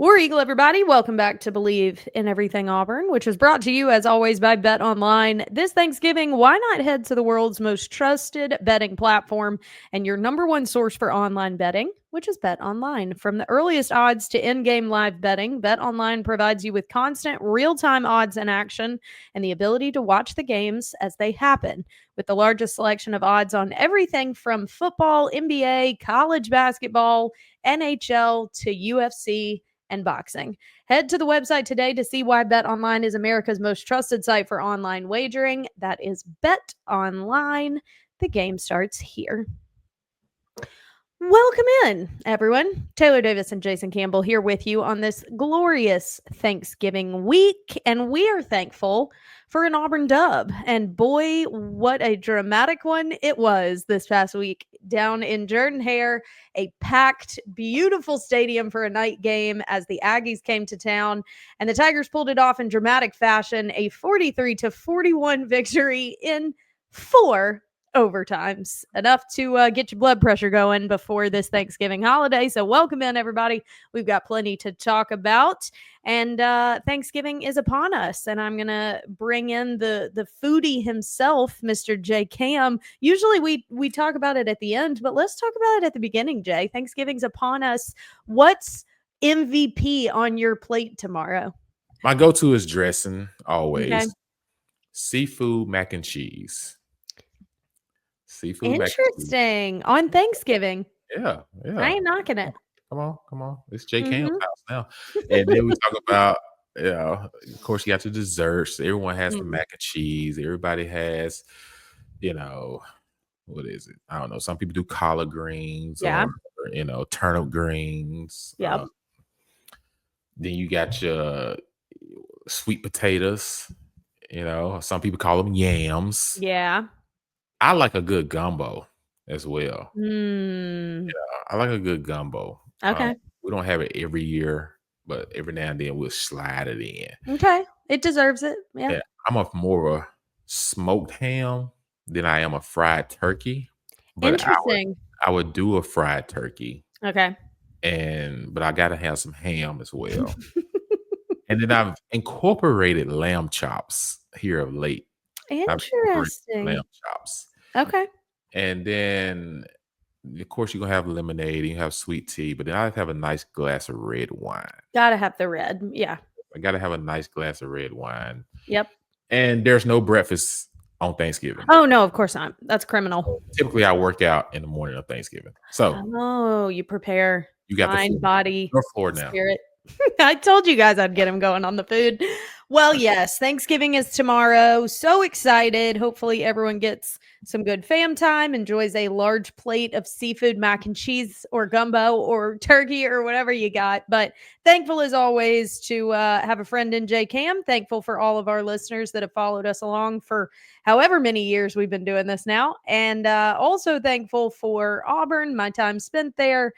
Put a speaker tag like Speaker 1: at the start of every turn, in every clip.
Speaker 1: War Eagle, everybody. Welcome back to Bleav in Everything Auburn, which is brought to you, as always, by Bet Online. This Thanksgiving, why not head to the world's most trusted betting platform and your number one source for online betting, which is Bet Online. From the earliest odds to in-game live betting, Bet Online provides you with constant real-time odds and action and the ability to watch the games as they happen. With the largest selection of odds on everything from football, NBA, college basketball, NHL to UFC, and boxing. Head to the website today to see why Bet Online is America's most trusted site for online wagering. That is Bet Online. The game starts here. Welcome in, everyone. Taylor Davis and Jason Campbell here with you on this glorious Thanksgiving week, and we are thankful for an Auburn dub. And boy, what a dramatic one it was this past week down in Jordan-Hare, a packed, beautiful stadium for a night game as the Aggies came to town, and the Tigers pulled it off in dramatic fashion, a 43-41 victory in 4 overtimes, enough to get your blood pressure going before this Thanksgiving holiday. So welcome in, everybody. We've got plenty to talk about, and Thanksgiving is upon us, and I'm gonna bring in the foodie himself, Mr. J Cam. Usually we talk about it at the end, but let's talk about it at the beginning. Jay, Thanksgiving's upon us. What's MVP on your plate tomorrow?
Speaker 2: My go-to is dressing always.
Speaker 1: Okay.
Speaker 2: Seafood mac and cheese.
Speaker 1: Interesting. On Thanksgiving.
Speaker 2: Yeah.
Speaker 1: I ain't knocking it.
Speaker 2: Come on. It's J Cam's house now. And then we talk about, of course, you got the desserts. Everyone has the mac and cheese. Everybody has, what is it? I don't know. Some people do collard greens or turnip greens.
Speaker 1: Yep.
Speaker 2: Then you got your sweet potatoes. Some people call them yams.
Speaker 1: Yeah.
Speaker 2: I like a good gumbo as well.
Speaker 1: Yeah,
Speaker 2: I like a good gumbo.
Speaker 1: Okay.
Speaker 2: We don't have it every year, but every now and then we'll slide it in.
Speaker 1: Okay. It deserves it. Yeah.
Speaker 2: I'm more of a smoked ham than I am a fried turkey. But
Speaker 1: Interesting.
Speaker 2: I would do a fried turkey.
Speaker 1: Okay.
Speaker 2: But I gotta have some ham as well. And then I've incorporated lamb chops here of late.
Speaker 1: Interesting.
Speaker 2: Lamb chops.
Speaker 1: Okay.
Speaker 2: And then, of course, you're going to have lemonade and you have sweet tea, but then I have a nice glass of red wine.
Speaker 1: Gotta have the red. Yeah.
Speaker 2: I got to have a nice glass of red wine.
Speaker 1: Yep.
Speaker 2: And there's no breakfast on Thanksgiving.
Speaker 1: Oh, no, of course not. That's criminal.
Speaker 2: Typically, I work out in the morning of Thanksgiving. So,
Speaker 1: you prepare.
Speaker 2: You got
Speaker 1: mind,
Speaker 2: the
Speaker 1: body,
Speaker 2: your floor now.
Speaker 1: Spirit. I told you guys I'd get him going on the food. Well, yes, Thanksgiving is tomorrow. So excited. Hopefully everyone gets some good fam time, enjoys a large plate of seafood mac and cheese or gumbo or turkey or whatever you got. But thankful as always to have a friend in J Cam. Thankful for all of our listeners that have followed us along for however many years we've been doing this now. And also thankful for Auburn, my time spent there.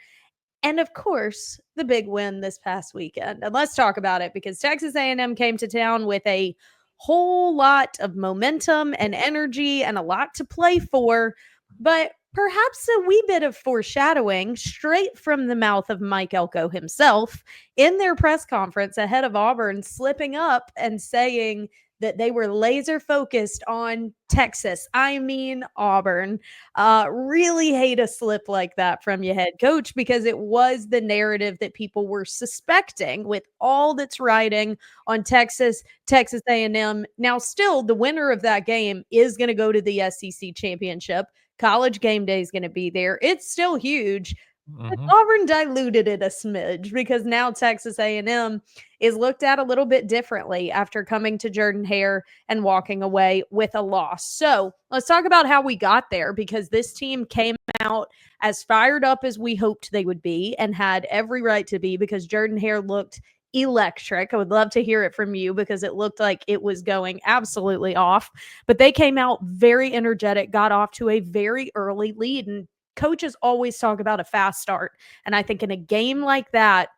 Speaker 1: And of course, the big win this past weekend. And let's talk about it because Texas A&M came to town with a whole lot of momentum and energy and a lot to play for. But perhaps a wee bit of foreshadowing straight from the mouth of Mike Elko himself in their press conference ahead of Auburn, slipping up and saying that they were laser focused on Texas. I mean, Auburn. Really hate a slip like that from your head coach because it was the narrative that people were suspecting with all that's riding on Texas A&M. Now, still, the winner of that game is going to go to the SEC championship. College game day is going to be there. It's still huge. But Auburn diluted it a smidge because now Texas A&M is looked at a little bit differently after coming to Jordan-Hare and walking away with a loss. So let's talk about how we got there because this team came out as fired up as we hoped they would be and had every right to be because Jordan-Hare looked electric. I would love to hear it from you because it looked like it was going absolutely off. But they came out very energetic, got off to a very early lead, and coaches always talk about a fast start. And I think in a game like that,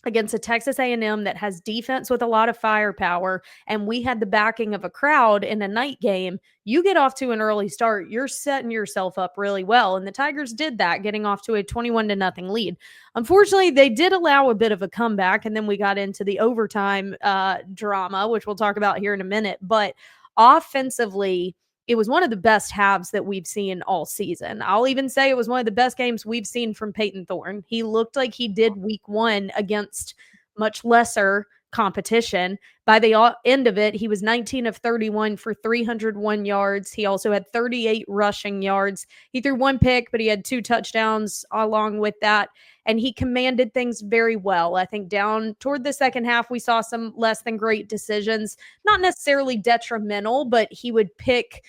Speaker 1: against a Texas A&M that has defense with a lot of firepower, and we had the backing of a crowd in a night game. You get off to an early start, you're setting yourself up really well, and the Tigers did that, getting off to a 21-0 lead. Unfortunately, they did allow a bit of a comeback, and then we got into the overtime drama, which we'll talk about here in a minute. But offensively, it was one of the best halves that we've seen all season. I'll even say it was one of the best games we've seen from Peyton Thorne. He looked like he did week one against much lesser competition. By the end of it, he was 19 of 31 for 301 yards. He also had 38 rushing yards. He threw one pick, but he had 2 touchdowns along with that. And he commanded things very well. I think down toward the second half, we saw some less than great decisions, not necessarily detrimental, but he would pick,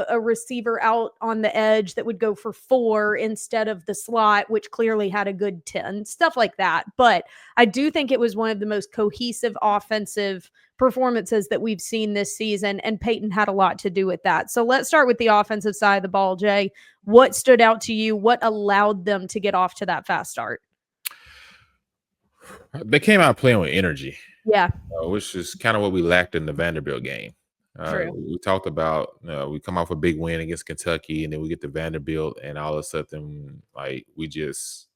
Speaker 1: a receiver out on the edge that would go for 4 instead of the slot, which clearly had a good 10, stuff like that. But I do think it was one of the most cohesive offensive performances that we've seen this season, and Peyton had a lot to do with that. So let's start with the offensive side of the ball, Jay. What stood out to you? What allowed them to get off to that fast start?
Speaker 2: They came out playing with energy.
Speaker 1: Yeah.
Speaker 2: Which is kind of what we lacked in the Vanderbilt game.
Speaker 1: True.
Speaker 2: We talked about we come off a big win against Kentucky, and then we get to Vanderbilt, and all of a sudden, like we just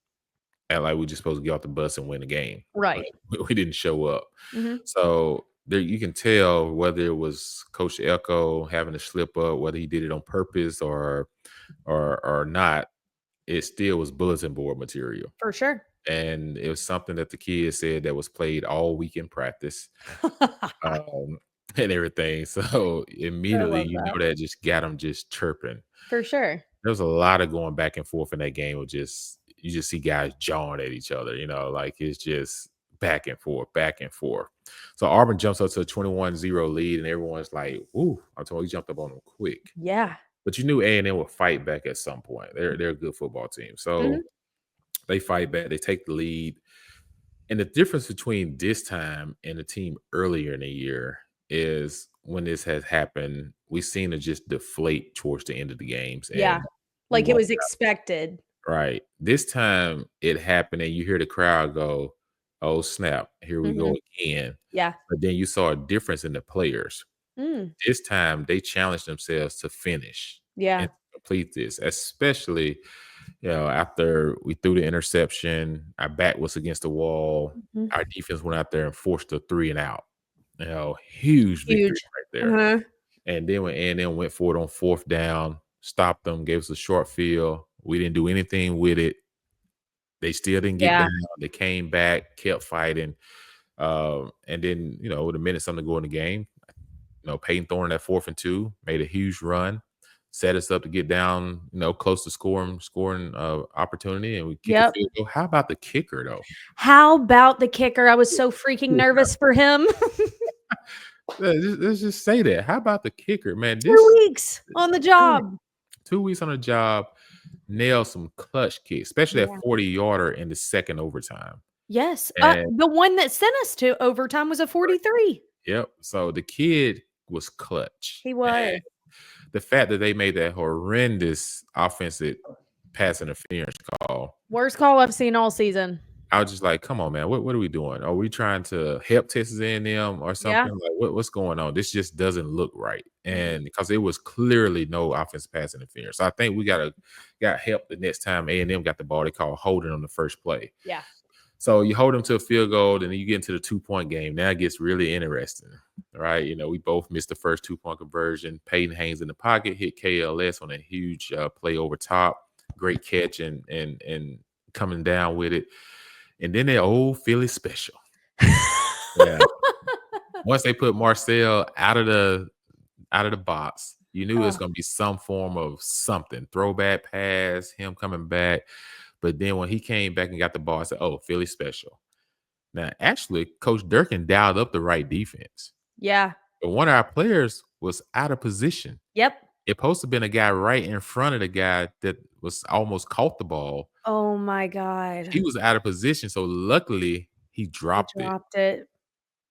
Speaker 2: supposed to get off the bus and win the game.
Speaker 1: Right.
Speaker 2: We didn't show up.
Speaker 1: Mm-hmm.
Speaker 2: So there, you can tell whether it was Coach Elko having to slip up, whether he did it on purpose or not. It still was bulletin board material.
Speaker 1: For sure.
Speaker 2: And it was something that the kids said that was played all week in practice. And everything. So immediately, that just got them just chirping.
Speaker 1: For sure.
Speaker 2: There was a lot of going back and forth in that game. You just see guys jawing at each other, like it's just back and forth, back and forth. So Auburn jumps up to a 21-0 lead, and everyone's like, ooh, I told you, jumped up on them quick.
Speaker 1: Yeah.
Speaker 2: But you knew A&M would fight back at some point. They're a good football team. So they fight back. They take the lead. And the difference between this time and the team earlier in the year is when this has happened, we've seen it just deflate towards the end of the games.
Speaker 1: Yeah. Like it was expected.
Speaker 2: Right. This time it happened, and you hear the crowd go, oh, snap, here we go again.
Speaker 1: Yeah.
Speaker 2: But then you saw a difference in the players. This time they challenged themselves to finish.
Speaker 1: Yeah.
Speaker 2: And complete this, especially after we threw the interception, our back was against the wall. Our defense went out there and forced a 3 and out. Huge victory right there. And then when A&M went for it on 4th down, stopped them, gave us a short field. We didn't do anything with it. They still didn't get down. They came back, kept fighting. And then, with a minute something to go in the game, Peyton Thorne at 4th and 2 made a huge run, set us up to get down, close to scoring opportunity, and we kick a field goal. How about the kicker, though?
Speaker 1: How about the kicker? I was so freaking nervous for him.
Speaker 2: Let's just say that. How about the kicker, man?
Speaker 1: 2 weeks on the job.
Speaker 2: 2 weeks on the job, nailed some clutch kicks, especially that 40-yarder in the second overtime.
Speaker 1: Yes. The one that sent us to overtime was a 43.
Speaker 2: Yep. So the kid was clutch.
Speaker 1: He was.
Speaker 2: And the fact that they made that horrendous offensive pass interference call.
Speaker 1: Worst call I've seen all season.
Speaker 2: I was just like, come on, man. What are we doing? Are we trying to help Texas A&M or something?
Speaker 1: Yeah.
Speaker 2: Like, what's going on? This just doesn't look right. And because it was clearly no offensive pass interference. So I think we got help the next time A&M got the ball. They call holding on the first play.
Speaker 1: Yeah.
Speaker 2: So you hold them to a field goal, and then you get into the 2-point game. Now it gets really interesting, right? We both missed the first 2-point conversion. Peyton hangs in the pocket, hit KLS on a huge play over top. Great catch and coming down with it. And then they're old Philly special. Yeah. Once they put Marcel out of the box, you knew it was going to be some form of something. Throwback pass, him coming back. But then when he came back and got the ball, I said, oh, Philly special. Now, actually, Coach Durkin dialed up the right defense.
Speaker 1: Yeah.
Speaker 2: But one of our players was out of position.
Speaker 1: Yep.
Speaker 2: It supposed to have been a guy right in front of the guy that was almost caught the ball.
Speaker 1: Oh, my God.
Speaker 2: He was out of position, so luckily he dropped it.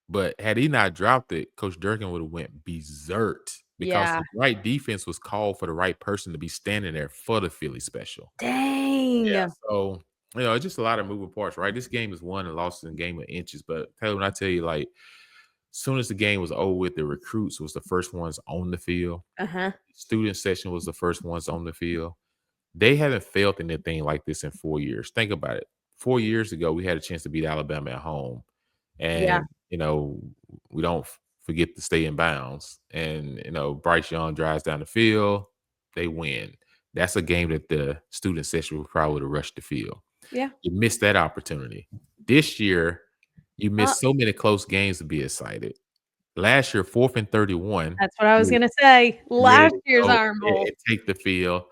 Speaker 2: But had he not dropped it, Coach Durkin would have went berserk because the right defense was called for the right person to be standing there for the Philly special.
Speaker 1: Dang.
Speaker 2: Yeah, so just a lot of moving parts, right? This game is won and lost in a game of inches. But Taylor, when I tell you, like, soon as the game was over with, the recruits was the first ones on the field.
Speaker 1: Uh-huh.
Speaker 2: Student session was the first ones on the field. They haven't felt anything like this in 4 years. Think about it. 4 years ago, we had a chance to beat Alabama at home,
Speaker 1: Yeah.
Speaker 2: and, we don't forget to stay in bounds, and, Bryce Young drives down the field, they win. That's a game that the student session would probably have rushed the field.
Speaker 1: Yeah.
Speaker 2: You missed that opportunity. This year, you
Speaker 1: Uh,
Speaker 2: missed so many close games to be excited. Last year, 4th and 31,
Speaker 1: that's what I was
Speaker 2: you
Speaker 1: gonna say.
Speaker 2: were ready
Speaker 1: Last
Speaker 2: to
Speaker 1: year's
Speaker 2: go
Speaker 1: Iron
Speaker 2: and
Speaker 1: Bowl.
Speaker 2: take the field,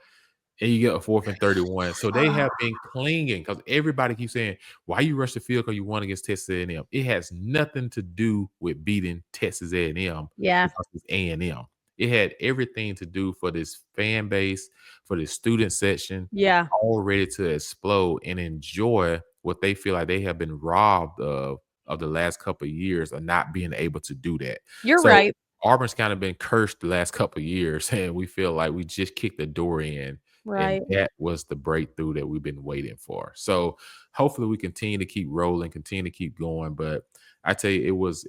Speaker 2: and you get a 4th and 31. So they have been clinging because everybody keeps saying, "Why you rush the field because you won against Texas A&M?" It has nothing to do with beating Texas A&M
Speaker 1: Yeah.
Speaker 2: because it's A&M. It had everything to do for this fan base, for this student section,
Speaker 1: Yeah.
Speaker 2: all ready to explode and enjoy what they feel like they have been robbed of the last couple of years of not being able to do that.
Speaker 1: You're
Speaker 2: So
Speaker 1: right.
Speaker 2: Auburn's kind of been cursed the last couple of years, and we feel like we just kicked the door in, and
Speaker 1: Right.
Speaker 2: that was the breakthrough that we've been waiting for. So hopefully we continue to keep rolling, continue to keep going. But I tell you, it was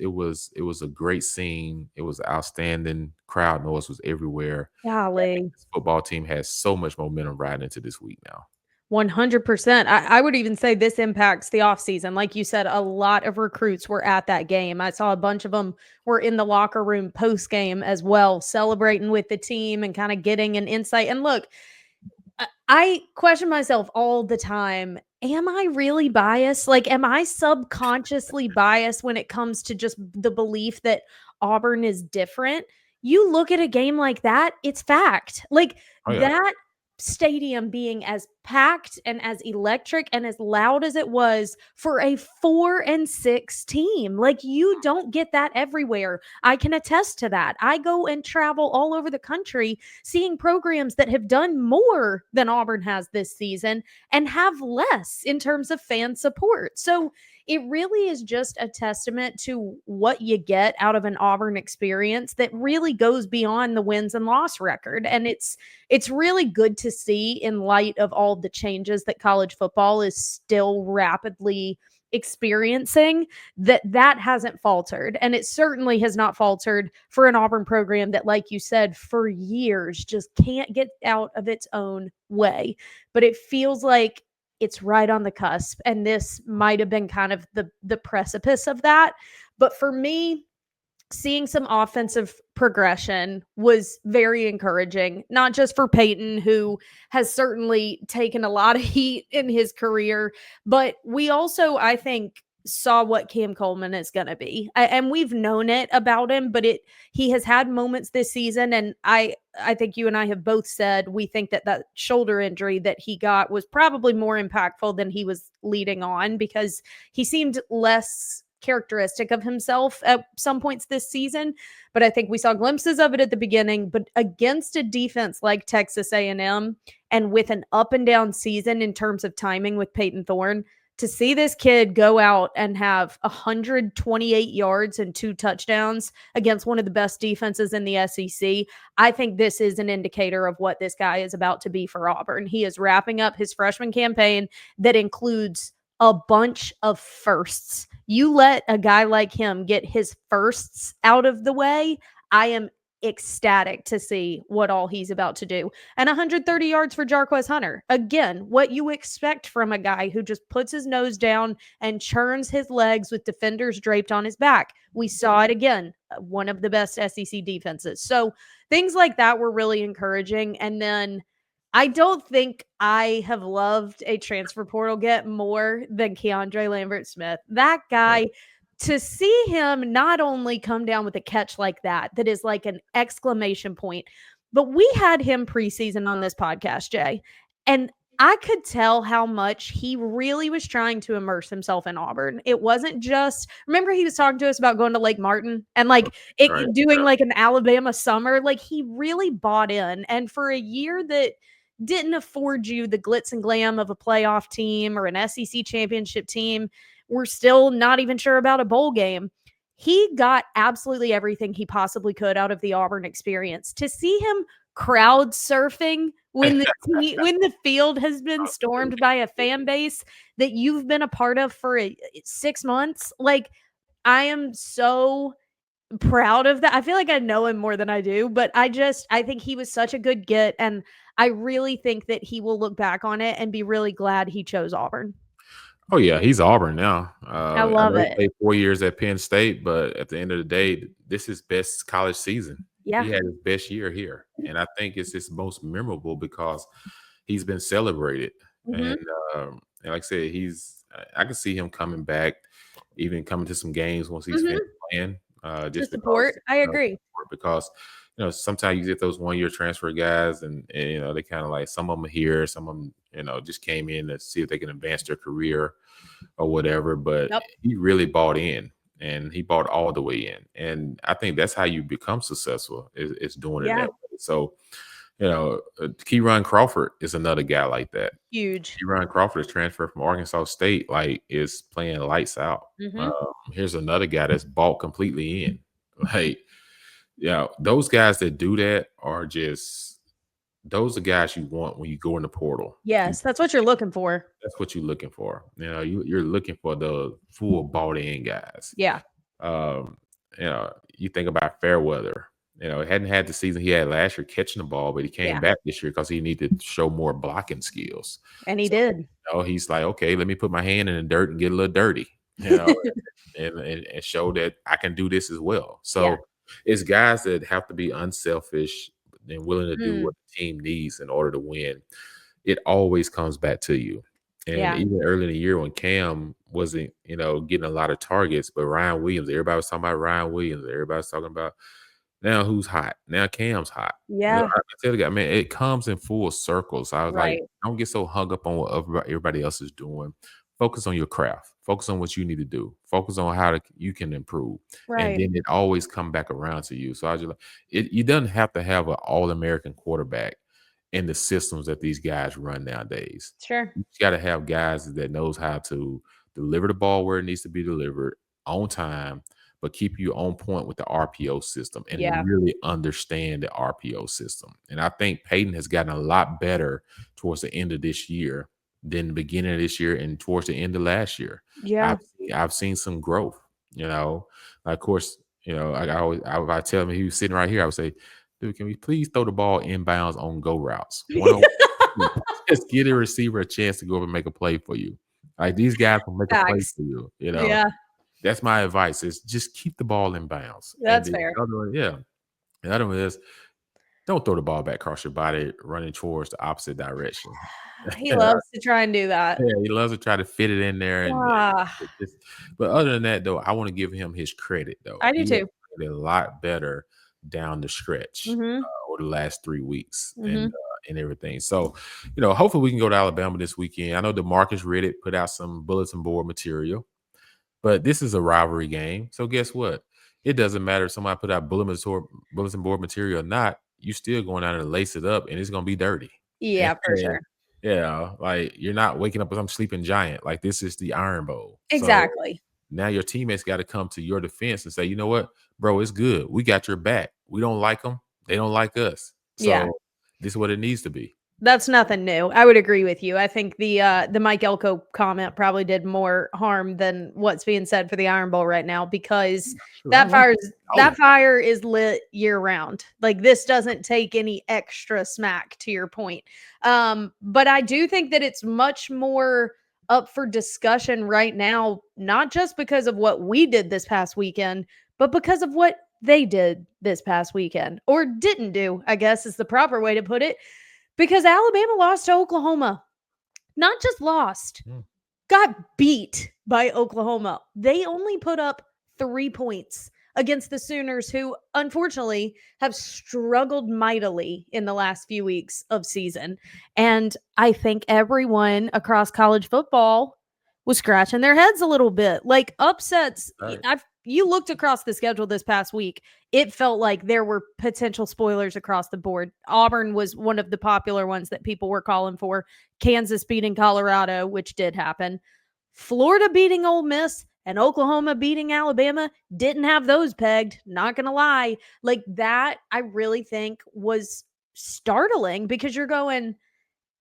Speaker 2: a great scene. It was outstanding. Crowd noise was everywhere.
Speaker 1: Golly.
Speaker 2: This football team has so much momentum riding into this week now.
Speaker 1: 100%. I would even say this impacts the offseason. Like you said, a lot of recruits were at that game. I saw a bunch of them were in the locker room post game as well, celebrating with the team and kind of getting an insight. And look, I question myself all the time. Am I really biased? Like, am I subconsciously biased when it comes to just the belief that Auburn is different? You look at a game like that, it's fact. Like,
Speaker 2: Oh yeah.
Speaker 1: that stadium being as packed and as electric and as loud as it was for a 4-6 team. Like, you don't get that everywhere. I can attest to that. I go and travel all over the country seeing programs that have done more than Auburn has this season and have less in terms of fan support. So it really is just a testament to what you get out of an Auburn experience that really goes beyond the wins and loss record. And it's really good to see in light of all the changes that college football is still rapidly experiencing that hasn't faltered. And it certainly has not faltered for an Auburn program that, like you said, for years just can't get out of its own way. But it feels like it's right on the cusp. And this might have been kind of the precipice of that. But for me, seeing some offensive progression was very encouraging, not just for Peyton, who has certainly taken a lot of heat in his career, but we also, I think, saw what Cam Coleman is going to be. And we've known it about him, but he has had moments this season. And I think you and I have both said we think that shoulder injury that he got was probably more impactful than he was leading on, because he seemed less characteristic of himself at some points this season. But I think we saw glimpses of it at the beginning. But against a defense like Texas A&M, and with an up and down season in terms of timing with Peyton Thorne, to see this kid go out and have 128 yards and 2 touchdowns against one of the best defenses in the SEC, I think this is an indicator of what this guy is about to be for Auburn. He is wrapping up his freshman campaign that includes a bunch of firsts. You let a guy like him get his firsts out of the way, I am ecstatic to see what all he's about to do. And 130 yards for Jarquez Hunter. Again, what you expect from a guy who just puts his nose down and churns his legs with defenders draped on his back. We saw it again, one of the best SEC defenses. So things like that were really encouraging. And then I don't think I have loved a transfer portal get more than Keandre Lambert-Smith. That guy, to see him not only come down with a catch like that is like an exclamation point, but we had him preseason on this podcast, Jay, and I could tell how much he really was trying to immerse himself in Auburn. It wasn't just, remember he was talking to us about going to Lake Martin and like
Speaker 2: Right.
Speaker 1: doing like an Alabama summer. Like, he really bought in. And for a year that didn't afford you the glitz and glam of a playoff team or an SEC championship team, we're still not even sure about a bowl game. He got absolutely everything he possibly could out of the Auburn experience. To see him crowd surfing when the field has been stormed by a fan base that you've been a part of for 6 months, like, I am so proud of that. I feel like I know him more than I do, but I think he was such a good get, and I really think that he will look back on it and be really glad he chose Auburn.
Speaker 2: Oh yeah, he's Auburn now.
Speaker 1: I
Speaker 2: I
Speaker 1: love
Speaker 2: know he
Speaker 1: it.
Speaker 2: played 4 years at Penn State, but at the end of the day, this is best college season. He
Speaker 1: Yeah.
Speaker 2: had his best year here, and I think it's his most memorable because he's been celebrated. And,
Speaker 1: Mhm.
Speaker 2: and like I said, I can see him coming back, even coming to some games once he's finished
Speaker 1: Mhm.
Speaker 2: playing,
Speaker 1: To
Speaker 2: just because,
Speaker 1: support. I agree.
Speaker 2: because, sometimes you get those 1-year transfer guys and, they kinda like some of them are here, some of them, just came in to see if they can advance their career or whatever, but
Speaker 1: Yep.
Speaker 2: he really bought in, and he bought all the way in, and I think that's how you become successful is doing it that
Speaker 1: Yeah.
Speaker 2: way. So, Keyron Crawford is another guy like that.
Speaker 1: Huge.
Speaker 2: Keyron Crawford is transferred from Arkansas State, like, is playing lights out.
Speaker 1: Mhm.
Speaker 2: Here's another guy that's bought completely in. Like, yeah, those guys that do that are just those are guys you want when you go in the portal.
Speaker 1: Yes, that's what you're looking for.
Speaker 2: That's what you're looking for. You're looking for the full bought in guys.
Speaker 1: Yeah.
Speaker 2: Um, you think about Fairweather. He hadn't had the season he had last year catching the ball, but he came
Speaker 1: Yeah.
Speaker 2: back this year because he needed to show more blocking skills.
Speaker 1: And he
Speaker 2: So,
Speaker 1: did.
Speaker 2: he's like, okay, let me put my hand in the dirt and get a little dirty, you know, and show that I can do this as well.
Speaker 1: Yeah.
Speaker 2: So it's guys that have to be unselfish and willing to do
Speaker 1: Mm.
Speaker 2: what the team needs in order to win. It always comes back to you. And
Speaker 1: Yeah.
Speaker 2: even early in the year when Cam wasn't, getting a lot of targets, but Ryan Williams, everybody was talking about Ryan Williams. Everybody was talking about now who's hot. Now Cam's hot.
Speaker 1: Yeah.
Speaker 2: I tell you, man, it comes in full circles. I was like,
Speaker 1: Right.
Speaker 2: don't get so hung up on what everybody else is doing. Focus on your craft. Focus on what you need to do. Focus on how you can improve, and
Speaker 1: Right.
Speaker 2: then it always come back around to you. So I just like it. You doesn't have to have an All American quarterback in the systems that these guys run nowadays.
Speaker 1: Sure.
Speaker 2: You got to have guys that knows how to deliver the ball where it needs to be delivered on time, but keep you on point with the RPO system and
Speaker 1: Yeah.
Speaker 2: really understand the RPO system. And I think Peyton has gotten a lot better towards the end of this year than the beginning of this year and towards the end of last year.
Speaker 1: Yeah.
Speaker 2: I've seen some growth. Of course, I tell him he was sitting right here, I would say, dude, can we please throw the ball inbounds on go routes? Just give the receiver a chance to go up and make a play for you. Like these guys will make a play
Speaker 1: Facts.
Speaker 2: for you.
Speaker 1: Yeah.
Speaker 2: That's my advice is just keep the ball in bounds. And
Speaker 1: That's
Speaker 2: the
Speaker 1: fair.
Speaker 2: other one, yeah. The other one is don't throw the ball back across your body running towards the opposite direction.
Speaker 1: He loves to try and do that.
Speaker 2: Yeah, he loves to try to fit it in there and
Speaker 1: Ah,
Speaker 2: just but other than that, though, I wanna give him his credit, though.
Speaker 1: I do
Speaker 2: He has
Speaker 1: too.
Speaker 2: played a lot better down the stretch,
Speaker 1: Mhm.
Speaker 2: over the last 3 weeks
Speaker 1: Mhm.
Speaker 2: and everything. So, hopefully we can go to Alabama this weekend. I know DeMarcus Riddick put out some bulletin board material, but this is a rivalry game. So guess what? It doesn't matter if somebody put out bulletin board material or not, you still going out there and lace it up and it's gonna be dirty.
Speaker 1: Yeah, for sure.
Speaker 2: Yeah, like, you're not waking up with some sleeping giant, like, this is the Iron Bowl. So,
Speaker 1: Exactly.
Speaker 2: now your teammates gotta come to your defense and say, "You know what? Bro, it's good. We got your back. We don't like them. They don't like us.
Speaker 1: Yeah.
Speaker 2: So, this is what it needs to be."
Speaker 1: That's nothing new. I would agree with you. I think the Mike Elko comment probably did more harm than what's being said for the Iron Bowl right now because
Speaker 2: Sure, I like it. Oh,
Speaker 1: that fire is lit year round. Like this doesn't take any extra smack to your point. But I do think that it's much more up for discussion right now, not just because of what we did this past weekend, but because of what they did this past weekend or didn't do, I guess is the proper way to put it because Alabama lost to Oklahoma. Not just lost,
Speaker 2: mm,
Speaker 1: got beat by Oklahoma. They only put up 3 points against the Sooners, who unfortunately have struggled mightily in the last few weeks of season. And I think everyone across college football was scratching their heads a little bit. Like upsets,
Speaker 2: alright.
Speaker 1: you looked across the schedule this past week. It felt like there were potential spoilers across the board. Auburn was one of the popular ones that people were calling for. Kansas beating Colorado, which did happen. Florida beating Ole Miss and Oklahoma beating Alabama didn't have those pegged. Not going to lie. Like that, I really think was startling because you're going,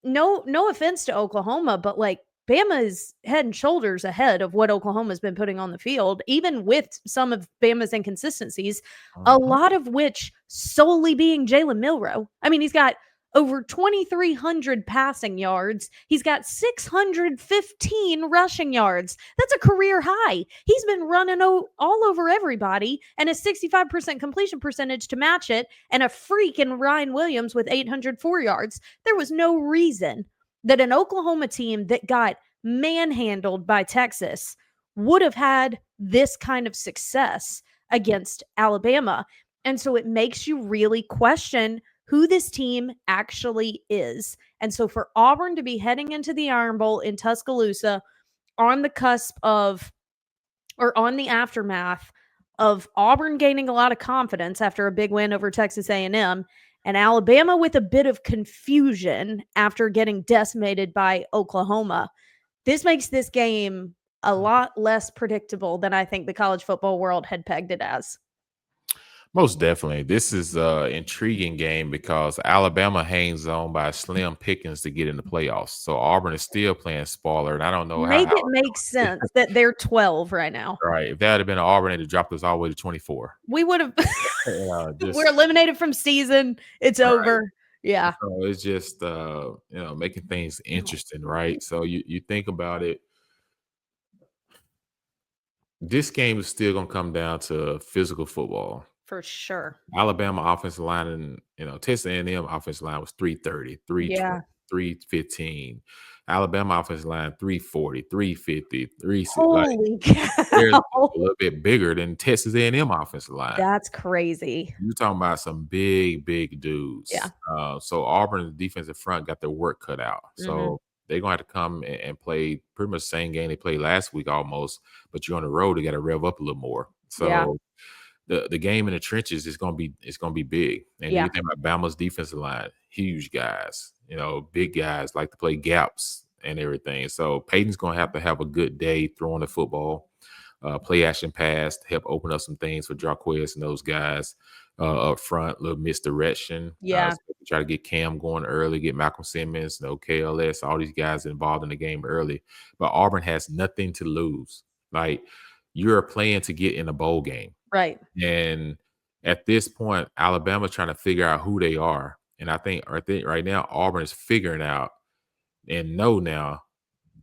Speaker 1: no offense to Oklahoma, but like Bama is head and shoulders ahead of what Oklahoma's been putting on the field, even with some of Bama's inconsistencies, a
Speaker 2: Mhm.
Speaker 1: lot of which solely being Jalen Milroe. I mean, he's got over 2,300 passing yards. He's got 615 rushing yards. That's a career high. He's been running all over everybody and a 65% completion percentage to match it, and a freak in Ryan Williams with 804 yards. There was no reason that an Oklahoma team that got manhandled by Texas would have had this kind of success against Alabama. And so it makes you really question who this team actually is. And so for Auburn to be heading into the Iron Bowl in Tuscaloosa on the cusp of, or on the aftermath of Auburn gaining a lot of confidence after a big win over Texas A&M, and Alabama with a bit of confusion after getting decimated by Oklahoma, this makes this game a lot less predictable than I think the college football world had pegged it as.
Speaker 2: Most definitely. This is a intriguing game because Alabama hangs on by slim pickings to get in the playoffs. So Auburn is still playing spoiler, and I don't know how
Speaker 1: Make it
Speaker 2: Alabama
Speaker 1: make sense that they're 12 right now.
Speaker 2: right. If that had been Auburn, they'd have dropped us all the way to 24.
Speaker 1: We would have we're
Speaker 2: Just
Speaker 1: eliminated from season. It's
Speaker 2: right.
Speaker 1: over. Yeah.
Speaker 2: So it's just making things interesting, right? So you think about it. This game is still gonna come down to physical football.
Speaker 1: For sure.
Speaker 2: Alabama offensive line and Texas A&M offensive line was 330, 320,
Speaker 1: Yeah.
Speaker 2: 315. Alabama offensive line 340, 350, 360. Like
Speaker 1: Holy
Speaker 2: they're
Speaker 1: cow.
Speaker 2: a little bit bigger than Texas A&M offensive line.
Speaker 1: That's crazy.
Speaker 2: You're talking about some big
Speaker 1: Yeah.
Speaker 2: dudes. So Auburn's defensive front got their work cut out.
Speaker 1: Mhm.
Speaker 2: So they're gonna have to come and play pretty much the same game they played last week almost, but you're on the road, they got to rev up a little more.
Speaker 1: Yeah.
Speaker 2: So the game in the trenches is gonna be big. And then
Speaker 1: Yeah.
Speaker 2: you think about Bama's defensive line, huge guys, big guys like to play gaps and everything. So Peyton's gonna have to have a good day throwing the football, play action pass to help open up some things for Jarquez and those guys up front, a little misdirection.
Speaker 1: Yeah.
Speaker 2: So try to get Cam going early, get Malcolm Simmons, KLS, all these guys involved in the game early. But Auburn has nothing to lose. Like you're playing to get in a bowl game.
Speaker 1: Right.
Speaker 2: And at this point, Alabama's trying to figure out who they are. And I think right now, Auburn is figuring out and know now,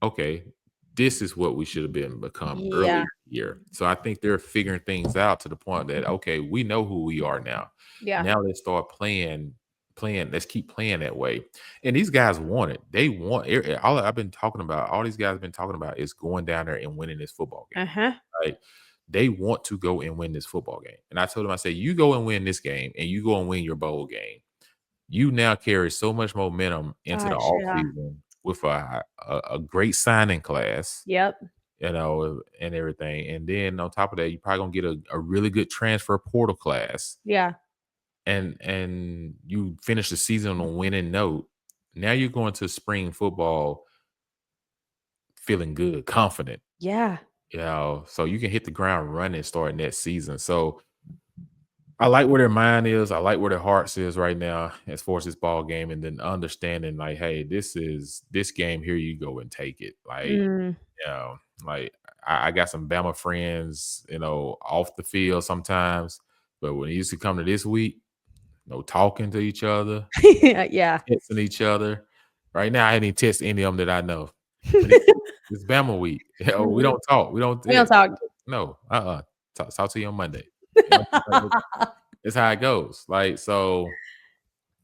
Speaker 2: okay, this is what we should have become earlier
Speaker 1: Yeah.
Speaker 2: in the year. So I think they're figuring things out to the point that, okay, we know who we are now.
Speaker 1: Yeah.
Speaker 2: Now let's start playing. Let's keep playing that way. And these guys want it. They want all I've been talking about, all these guys have been talking about is going down there and winning this football game.
Speaker 1: Uh-huh.
Speaker 2: Right? They want to go and win this football game. And I told them, I said, you go and win this game and you go and win your bowl game. You now carry so much momentum into the
Speaker 1: Gosh, yeah.
Speaker 2: offseason with a great signing class,
Speaker 1: Yep.
Speaker 2: and everything. And then on top of that, you're probably gonna get a really good transfer portal class.
Speaker 1: Yeah.
Speaker 2: And you finish the season on a winning note. Now you're going to spring football feeling good, confident.
Speaker 1: Yeah.
Speaker 2: So you can hit the ground running starting that season. So I like where their mind is. I like where their hearts is right now as far as this ball game, and then understanding like, hey, this game. Here you go and take it. Like,
Speaker 1: Mm.
Speaker 2: like I got some Bama friends, off the field sometimes, but when it used to come to this week, no talking to each other,
Speaker 1: Yeah.
Speaker 2: texting each other. Right now, I ain't even text any of them that I know. And it's Bama week. We don't talk. We don't.
Speaker 1: We don't talk.
Speaker 2: No. Talk to you on Monday. It's how it goes. Like, so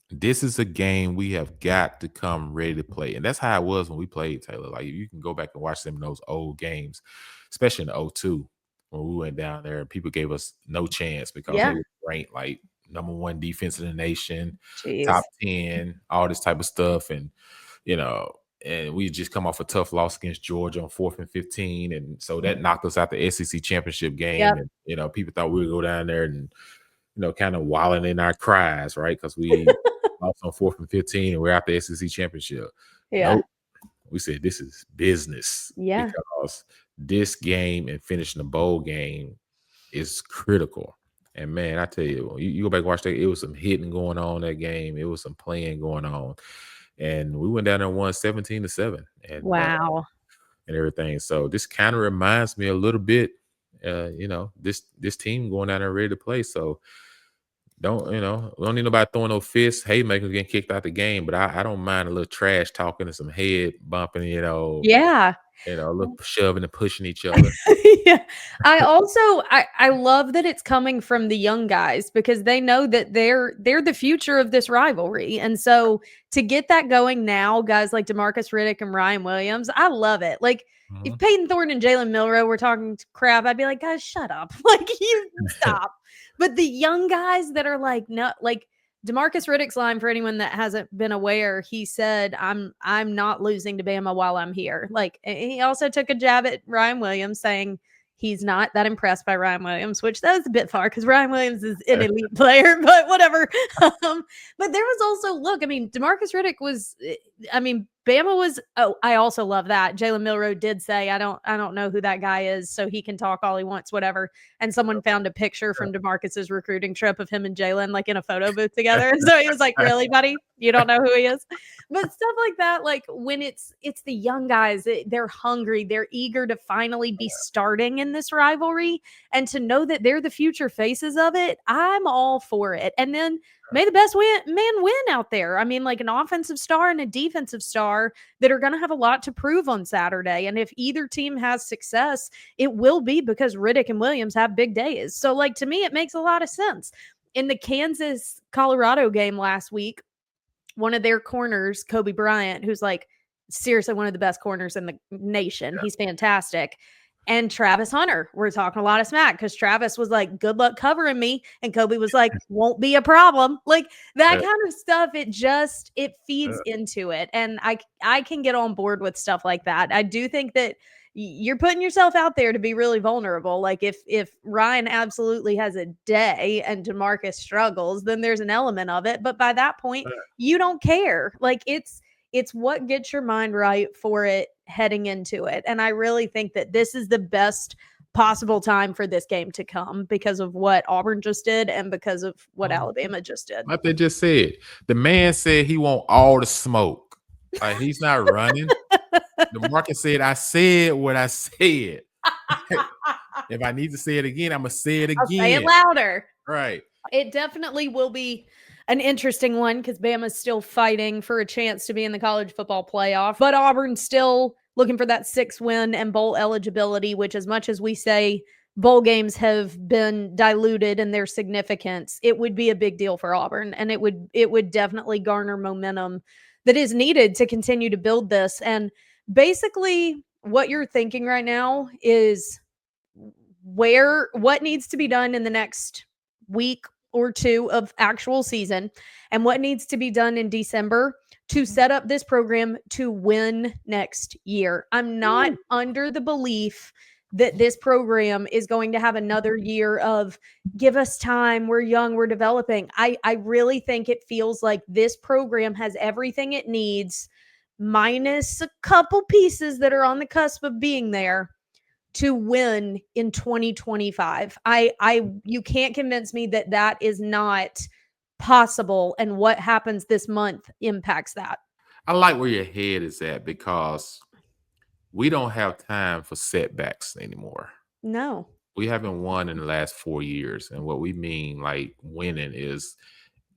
Speaker 2: this is a game we have got to come ready to play. And that's how it was when we played, Taylor. Like, you can go back and watch some of those old games, especially in the 02 when we went down there and people gave us no chance because
Speaker 1: Yeah.
Speaker 2: they were ranked like number 1 defense in the nation,
Speaker 1: Jeez.
Speaker 2: top 10, all this type of stuff. And, and we just come off a tough loss against Georgia on 4th and 15. And so that knocked us out the SEC championship game.
Speaker 1: Yep.
Speaker 2: And, people thought we would go down there and, kind of wilding in our cries, right? Because we lost on 4th and 15 and we're out the SEC championship.
Speaker 1: Yeah.
Speaker 2: Nope. We said this is business.
Speaker 1: Yeah.
Speaker 2: Because this game and finishing the bowl game is critical. And man, I tell you, you go back and watch that, it was some hitting going on that game. It was some playing going on. And we went down there and won 17-7
Speaker 1: Wow.
Speaker 2: and everything. So this kind of reminds me a little bit, this team going down there ready to play. So we don't need nobody throwing no fists, haymakers getting kicked out the game. But I don't mind a little trash talking and some head bumping,
Speaker 1: Yeah.
Speaker 2: a little shoving and pushing each other.
Speaker 1: Yeah. I love that it's coming from the young guys because they know that they're the future of this rivalry. And so to get that going now, guys like DeMarcus Riddick and Ryan Williams, I love it. Like if
Speaker 2: Mhm.
Speaker 1: Peyton Thorne and Jalen Milroe were talking crap, I'd be like, guys, shut up. Like you stop. But the young guys that are like, no, like DeMarcus Riddick's line, for anyone that hasn't been aware, he said, I'm not losing to Bama while I'm here. Like he also took a jab at Ryan Williams saying he's not that impressed by Ryan Williams, which that was a bit far because Ryan Williams is an elite player, but whatever. But there was also, look, I mean, DeMarcus Riddick was, I mean, Bama was, oh, I also love that. Jalen Milroe did say, I don't know who that guy is, so he can talk all he wants, whatever. And someone found a picture from DeMarcus's recruiting trip of him and Jalen like in a photo booth together. And so he was like, really, buddy? You don't know who he is? But stuff like that, like when it's the young guys, they're hungry, they're eager to finally be starting in this rivalry and to know that they're the future faces of it. I'm all for it. And then may the best man win out there. I mean, like an offensive star and a defensive star that are going to have a lot to prove on Saturday. And if either team has success, it will be because Riddick and Williams have big days. So, like, to me, it makes a lot of sense. In the Kansas-Colorado game last week, one of their corners, Kobe Bryant, who's like seriously one of the best corners in the nation. Yeah. He's fantastic. And Travis Hunter, we're talking a lot of smack because Travis was like, good luck covering me. And Kobe was like, won't be a problem. Like that kind of stuff, it feeds into it. And I can get on board with stuff like that. I do think that you're putting yourself out there to be really vulnerable. Like if Ryan absolutely has a day and DeMarcus struggles, then there's an element of it. But by that point, you don't care. Like it's what gets your mind right for it heading into it. And I really think that this is the best possible time for this game to come because of what Auburn just did and because of what Alabama just did.
Speaker 2: Like they just said, the man said he want all the smoke. Like he's not running. DeMarcus said, I said what I said. If I need to say it again, I'm going to say it again.
Speaker 1: I'll say it louder.
Speaker 2: Right.
Speaker 1: It definitely will be an interesting one because Bama's still fighting for a chance to be in the college football playoff. But Auburn's still looking for that 6th win and bowl eligibility, which as much as we say bowl games have been diluted in their significance, it would be a big deal for Auburn. And it would definitely garner momentum that is needed to continue to build this. And basically what you're thinking right now is what needs to be done in the next week or two of actual season and what needs to be done in December to set up this program to win next year. I'm not under the belief that this program is going to have another year of give us time, we're young, we're developing. I really think it feels like this program has everything it needs, minus a couple pieces that are on the cusp of being there, to win in 2025. You can't convince me that that is not possible, and what happens this month impacts that.
Speaker 2: I like where your head is at because we don't have time for setbacks anymore.
Speaker 1: No.
Speaker 2: We haven't won in the last 4 years. And what we mean, like winning, is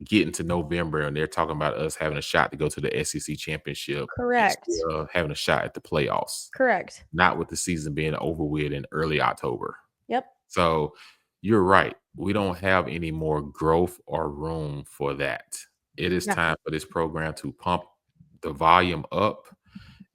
Speaker 2: getting to November and they're talking about us having a shot to go to the SEC championship.
Speaker 1: Correct.
Speaker 2: Having a shot at the playoffs.
Speaker 1: Correct.
Speaker 2: Not with the season being over with in early October.
Speaker 1: Yep.
Speaker 2: So you're right. We don't have any more growth or room for that. It is time for this program to pump the volume up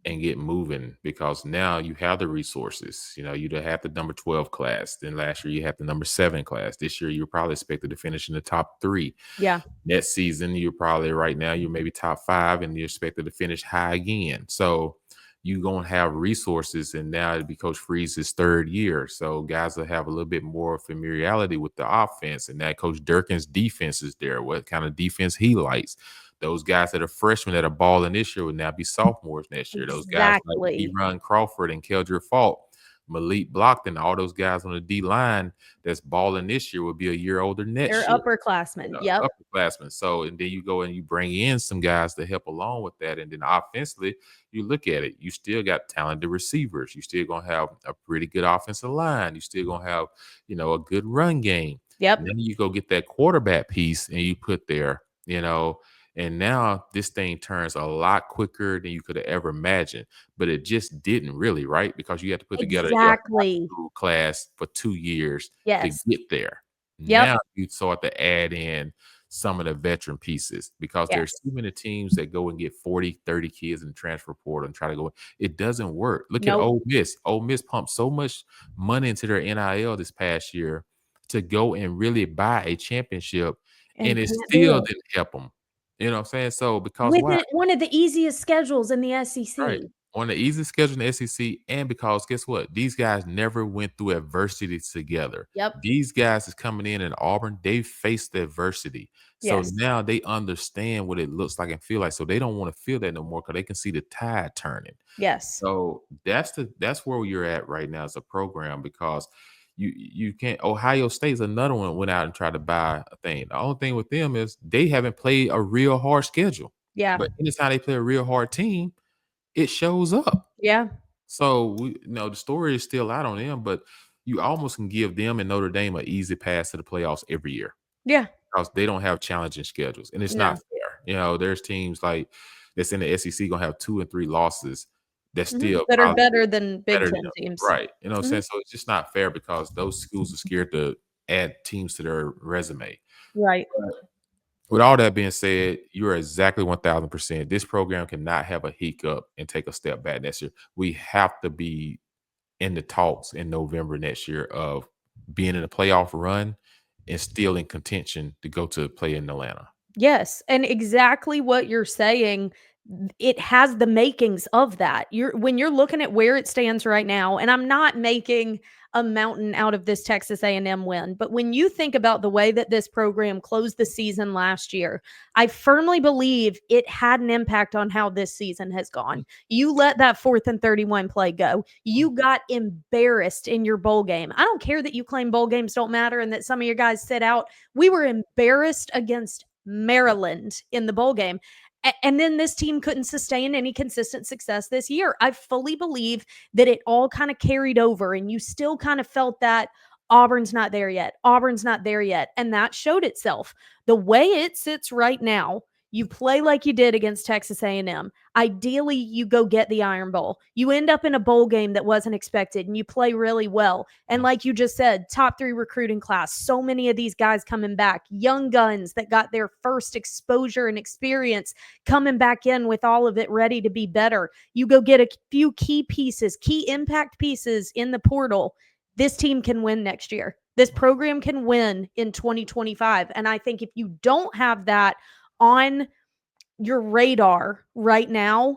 Speaker 2: and get moving because now you have the resources. You had the number 12 class. Then last year you had the number 7 class. This year you're probably expected to finish in the top 3.
Speaker 1: Yeah.
Speaker 2: Next season you're probably you're maybe top 5 and you're expected to finish high again. So you're going to have resources, and now it'll be Coach Freeze's 3rd year. So guys will have a little bit more familiarity with the offense, and that Coach Durkin's defense is there, what kind of defense he likes. Those guys that are freshmen that are balling this year will now be sophomores next year. Those guys like Ron Crawford and Keldrick Faulk, Malik blocked, and all those guys on the D line that's balling this year will be a year older
Speaker 1: They're
Speaker 2: next year.
Speaker 1: upperclassmen. Yep.
Speaker 2: Upperclassmen. So, and then you go and you bring in some guys to help along with that. And then offensively, you look at it, you still got talented receivers. You still gonna have a pretty good offensive line. You still gonna have, a good run game.
Speaker 1: Yep.
Speaker 2: And then you go get that quarterback piece and you put there, and now this thing turns a lot quicker than you could have ever imagined. But it just didn't really, right? Because you had to put together your high
Speaker 1: Exactly.
Speaker 2: school class for 2 years to
Speaker 1: Yes.
Speaker 2: get there.
Speaker 1: Yep.
Speaker 2: Now you start to add in some of the veteran pieces because there's
Speaker 1: Yes.
Speaker 2: too many teams that go and get 40, 30 kids in the transfer portal and try to go. It doesn't work. Look at
Speaker 1: Nope.
Speaker 2: Ole Miss. Ole Miss pumped so much money into their NIL this past year to go and really buy a championship,
Speaker 1: And
Speaker 2: and it
Speaker 1: can't do
Speaker 2: still
Speaker 1: it.
Speaker 2: didn't help them. You know what I'm saying? So because
Speaker 1: With
Speaker 2: why?
Speaker 1: it one of the easiest schedules in the
Speaker 2: Right.
Speaker 1: SEC.
Speaker 2: On the easiest schedule in the SEC, and because guess what? These guys never went through adversity together.
Speaker 1: Yep.
Speaker 2: These guys is coming in Auburn, they faced adversity. So
Speaker 1: Yes.
Speaker 2: now they understand what it looks like and feel like. So they don't want to feel that no more because they can see the tide turning.
Speaker 1: Yes.
Speaker 2: So that's where you're at right now as a program because you can't. Ohio State's another one went out and tried to buy a thing. The only thing with them is they haven't played a real hard schedule.
Speaker 1: Yeah.
Speaker 2: But anytime they play a real hard team, it shows up.
Speaker 1: Yeah.
Speaker 2: So the story is still out on them, but you almost can give them and Notre Dame an easy pass to the playoffs every year
Speaker 1: Yeah.
Speaker 2: because they don't have challenging schedules, and it's not
Speaker 1: No.
Speaker 2: fair. There's teams like that's in the SEC gonna have 2 and 3 losses that's
Speaker 1: Mhm.
Speaker 2: still
Speaker 1: That are
Speaker 2: probably
Speaker 1: better than Big
Speaker 2: better than
Speaker 1: Ten
Speaker 2: them,
Speaker 1: teams.
Speaker 2: right? You know what I'm
Speaker 1: Mhm.
Speaker 2: saying? So it's just not fair because those schools are scared to add teams to their resume.
Speaker 1: Right.
Speaker 2: With all that being said, you're exactly 1000%. This program cannot have a hiccup and take a step back next year. We have to be in the talks in November next year of being in a playoff run and still in contention to go to play in Atlanta.
Speaker 1: Yes, and exactly what you're saying, it has the makings of that. When you're looking at where it stands right now, and I'm not making a mountain out of this Texas A&M win, but when you think about the way that this program closed the season last year, I firmly believe it had an impact on how this season has gone. You let that 4th and 31 play go. You got embarrassed in your bowl game. I don't care that you claim bowl games don't matter and that some of your guys sit out. We were embarrassed against Maryland in the bowl game. And then this team couldn't sustain any consistent success this year. I fully believe that it all kind of carried over, and you still kind of felt that Auburn's not there yet. Auburn's not there yet. And that showed itself. The way it sits right now, you play like you did against Texas A&M. Ideally, you go get the Iron Bowl. You end up in a bowl game that wasn't expected, and you play really well. And like you just said, top 3 recruiting class. So many of these guys coming back, young guns that got their first exposure and experience coming back in with all of it ready to be better. You go get a few key pieces, key impact pieces in the portal. This team can win next year. This program can win in 2025. And I think if you don't have that on your radar right now,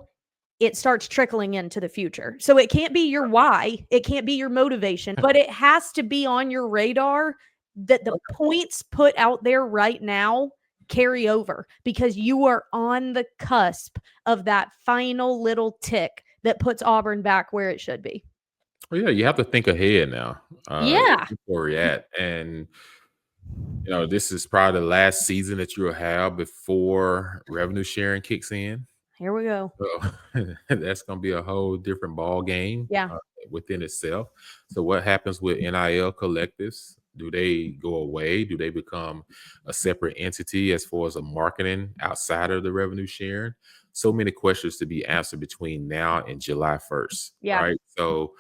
Speaker 1: it starts trickling into the future. So it can't be your why, it can't be your motivation, but it has to be on your radar that the points put out there right now carry over because you are on the cusp of that final little tick that puts Auburn back where it should be.
Speaker 2: Well, yeah, you have to think ahead now.
Speaker 1: Yeah.
Speaker 2: Where we're at, and this is probably the last season that you'll have before revenue sharing kicks in.
Speaker 1: Here we go.
Speaker 2: So that's going to be a whole different ball game
Speaker 1: Yeah.
Speaker 2: within itself. So what happens with NIL collectives? Do they go away? Do they become a separate entity as far as a marketing outside of the revenue sharing? So many questions to be answered between now and July 1st,
Speaker 1: Yeah.
Speaker 2: right? So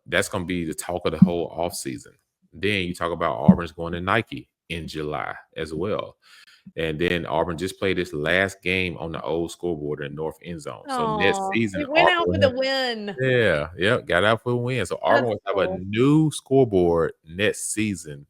Speaker 2: that's going to be the talk of the whole offseason. Then you talk about Auburn's going to Nike in July as well. And then Auburn just played this last game on the old scoreboard in North End Zone. So next
Speaker 1: Oh,
Speaker 2: season,
Speaker 1: it went
Speaker 2: Auburn
Speaker 1: out
Speaker 2: will
Speaker 1: with a
Speaker 2: have,
Speaker 1: win.
Speaker 2: got out for a win. So Auburn
Speaker 1: That's
Speaker 2: will have a
Speaker 1: cool.
Speaker 2: new scoreboard next season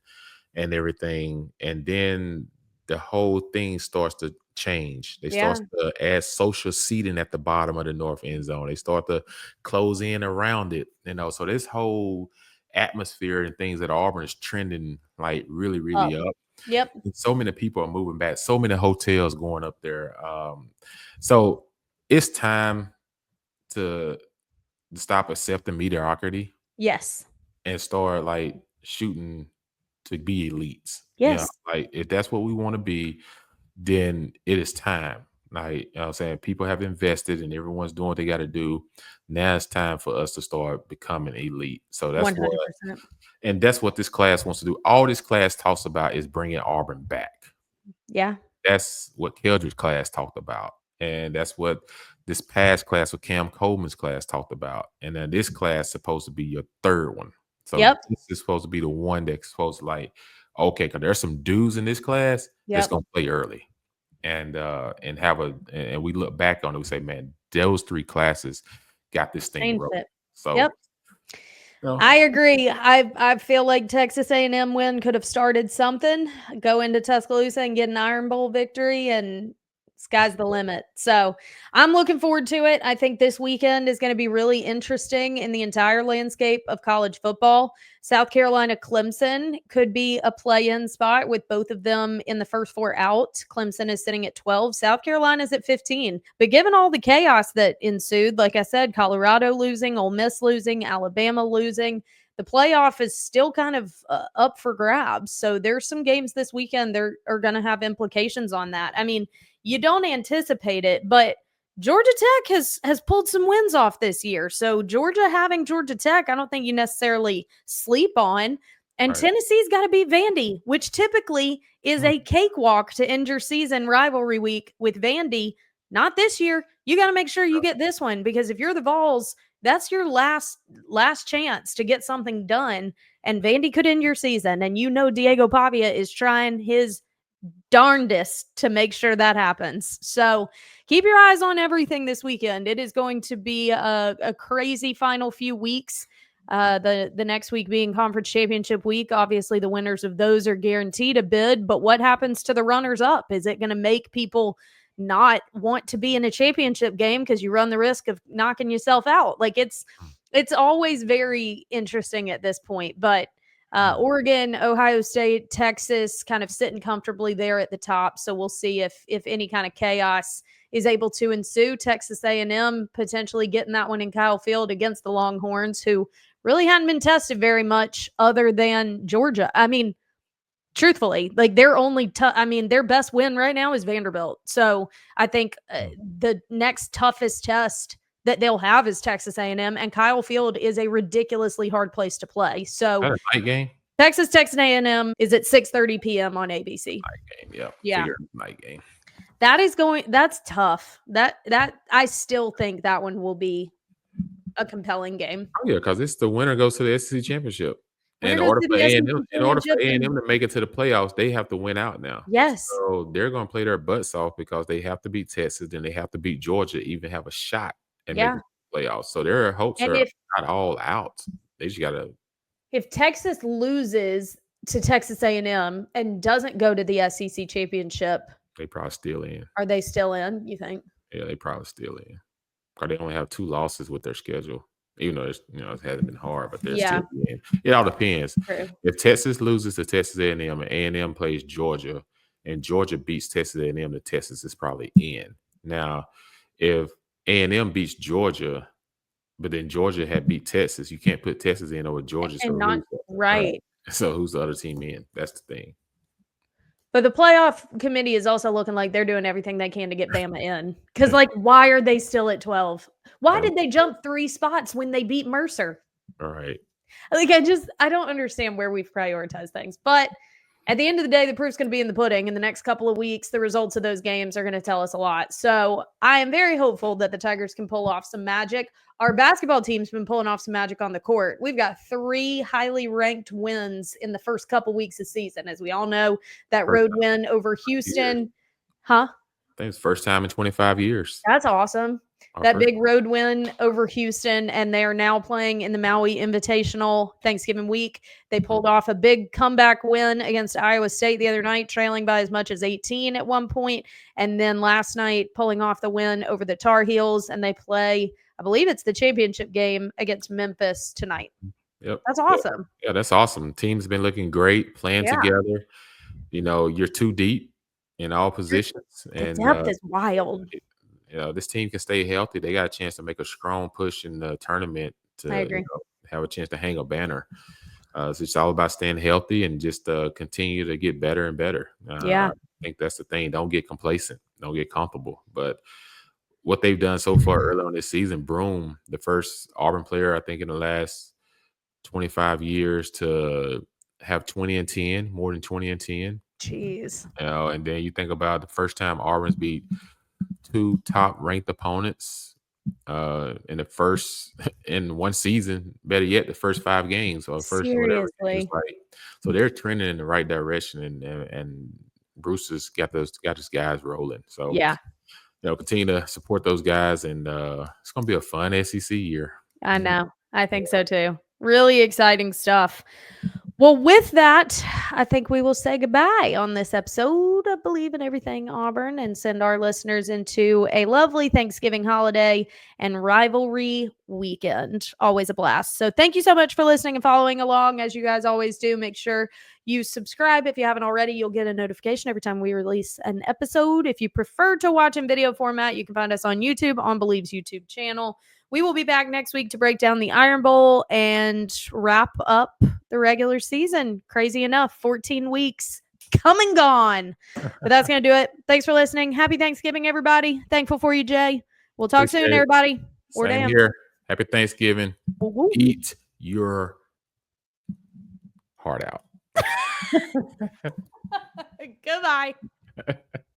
Speaker 2: and everything. And then the whole thing starts to change. They
Speaker 1: Yeah.
Speaker 2: start to add social seating at the bottom of the North End Zone. They start to close in around it. So this whole atmosphere and things that Auburn is trending like really,
Speaker 1: Up.
Speaker 2: really up.
Speaker 1: Yep.
Speaker 2: And so many people are moving back. So many hotels going up there. So it's time to stop accepting mediocrity.
Speaker 1: Yes.
Speaker 2: and start like shooting to be elites.
Speaker 1: Yes.
Speaker 2: Like if that's what we want to be, then it is time. Like, you know what I'm saying? People have invested and everyone's doing what they got to do. Now it's time for us to start becoming elite. So that's what this class wants to do. All this class talks about is bringing Auburn back.
Speaker 1: Yeah.
Speaker 2: That's what Keldridge's class talked about. And that's what this past class with Cam Coleman's class talked about. And then this class is supposed to be your third one. So
Speaker 1: Yep.
Speaker 2: this is supposed to be the one that's supposed to like, okay, because there's some dudes in this class that's
Speaker 1: Yep.
Speaker 2: gonna play early. And and we look back on it, we say, man, those three classes got this thing
Speaker 1: Changed
Speaker 2: rolling.
Speaker 1: it.
Speaker 2: So
Speaker 1: Yep. I agree. I feel like Texas A&M win could have started something. Go into Tuscaloosa and get an Iron Bowl victory, and sky's the limit. So I'm looking forward to it. I think this weekend is going to be really interesting in the entire landscape of college football. South Carolina Clemson could be a play-in spot with both of them in the first four out. Clemson is sitting at 12. South Carolina's at 15. But given all the chaos that ensued, like I said, Colorado losing, Ole Miss losing, Alabama losing, the playoff is still kind of up for grabs. So there's some games this weekend that are going to have implications on that. I mean, you don't anticipate it, but Georgia Tech has pulled some wins off this year. So Georgia having Georgia Tech, I don't think you necessarily sleep on. And Tennessee's got to beat Vandy, which typically is a cakewalk to end your season rivalry week with Vandy. Not this year. You got to make sure you get this one, because if you're the Vols, that's your last chance to get something done. And Vandy could end your season. And Diego Pavia is trying his darndest to make sure that happens. So keep your eyes on everything this weekend. It is going to be a crazy final few weeks. The next week being conference championship week. Obviously, the winners of those are guaranteed a bid. But what happens to the runners up? Is it going to make people not want to be in a championship game because you run the risk of knocking yourself out? Like it's always very interesting at this point. But Oregon, Ohio State, Texas kind of sitting comfortably there at the top. So we'll see if any kind of chaos is able to ensue. Texas A&M potentially getting that one in Kyle Field against the Longhorns, who really hadn't been tested very much other than Georgia. I mean, truthfully, like their their best win right now is Vanderbilt. So I think the next toughest test that they'll have is Texas A&M, and Kyle Field is a ridiculously hard place to play. So
Speaker 2: that a night game?
Speaker 1: Texas A&M is at 6:30 p.m. on ABC.
Speaker 2: Night game,
Speaker 1: Yeah.
Speaker 2: Night game.
Speaker 1: That's tough. That I still think that one will be a compelling game.
Speaker 2: Oh yeah, because it's the winner goes to the SEC championship.
Speaker 1: Winner
Speaker 2: In
Speaker 1: goes
Speaker 2: order
Speaker 1: to
Speaker 2: for
Speaker 1: the SEC
Speaker 2: A&M
Speaker 1: championship,
Speaker 2: to make it to the playoffs, they have to win out now.
Speaker 1: yes.
Speaker 2: So they're going to play their butts off because they have to beat Texas, then they have to beat Georgia, to even have a shot at making the playoffs. So their hopes
Speaker 1: And
Speaker 2: are not all out. They just got to.
Speaker 1: if Texas loses to Texas A&M and doesn't go to the SEC championship,
Speaker 2: They probably still in.
Speaker 1: are they still in, you think?
Speaker 2: Yeah, they probably still in. Because they only have 2 losses with their schedule. Even though it hasn't been hard, but they're still in. It all depends.
Speaker 1: True.
Speaker 2: If Texas loses to Texas A&M and A&M plays Georgia, and Georgia beats Texas A&M, the Texas is probably in. Now, if A&M beats Georgia, but then Georgia had beat Texas, you can't put Texas in over Georgia.
Speaker 1: And not right.
Speaker 2: So who's the other team in? That's the thing.
Speaker 1: But the playoff committee is also looking like they're doing everything they can to get Bama in. Because, like, why are they still at 12? Why did they jump 3 spots when they beat Mercer?
Speaker 2: All right.
Speaker 1: Like, I don't understand where we've prioritized things. But at the end of the day, the proof's going to be in the pudding. In the next couple of weeks, the results of those games are going to tell us a lot. So I am very hopeful that the Tigers can pull off some magic. Our basketball team's been pulling off some magic on the court. We've got 3 highly ranked wins in the first couple weeks of season. As we all know, that road win over Houston. Huh?
Speaker 2: I think it's first time in 25 years.
Speaker 1: That's awesome. That big road win over Houston, and they are now playing in the Maui Invitational Thanksgiving week. They pulled off a big comeback win against Iowa State the other night, trailing by as much as 18 at one point. And then last night, pulling off the win over the Tar Heels, and they play, I believe it's the championship game against Memphis tonight.
Speaker 2: Yep.
Speaker 1: That's awesome.
Speaker 2: Yeah, that's awesome. Team's been looking great, playing together. You're too deep in all positions.
Speaker 1: The depth is wild.
Speaker 2: This team can stay healthy. They got a chance to make a strong push in the tournament
Speaker 1: I agree.
Speaker 2: have a chance to hang a banner. So it's all about staying healthy and just continue to get better and better.
Speaker 1: Yeah.
Speaker 2: I think that's the thing. Don't get complacent. Don't get comfortable. But what they've done so far early on this season, Broom, the first Auburn player, I think, in the last 25 years to have 20 and 10, more than 20 and 10.
Speaker 1: Jeez.
Speaker 2: And then you think about the first time Auburn's beat two top ranked opponents in one season, better yet, the first 5 games or first whatever. It's
Speaker 1: Seriously.
Speaker 2: like, so they're trending in the right direction, and Bruce has got his guys rolling. So
Speaker 1: Yeah,
Speaker 2: continue to support those guys, and it's gonna be a fun SEC year.
Speaker 1: I know. I think so too. Really exciting stuff. Well, with that, I think we will say goodbye on this episode of Bleav in Everything Auburn and send our listeners into a lovely Thanksgiving holiday and rivalry weekend. Always a blast. So thank you so much for listening and following along. As you guys always do, make sure you subscribe. If you haven't already, you'll get a notification every time we release an episode. If you prefer to watch in video format, you can find us on YouTube, on Bleav's YouTube channel. We will be back next week to break down the Iron Bowl and wrap up the regular season. Crazy enough, 14 weeks come and gone. But that's going to do it. Thanks for listening. Happy Thanksgiving, everybody. Thankful for you, Jay. We'll talk soon, everybody.
Speaker 2: Same here. Happy Thanksgiving.
Speaker 1: Woo-woo.
Speaker 2: Eat your heart out.
Speaker 1: Goodbye.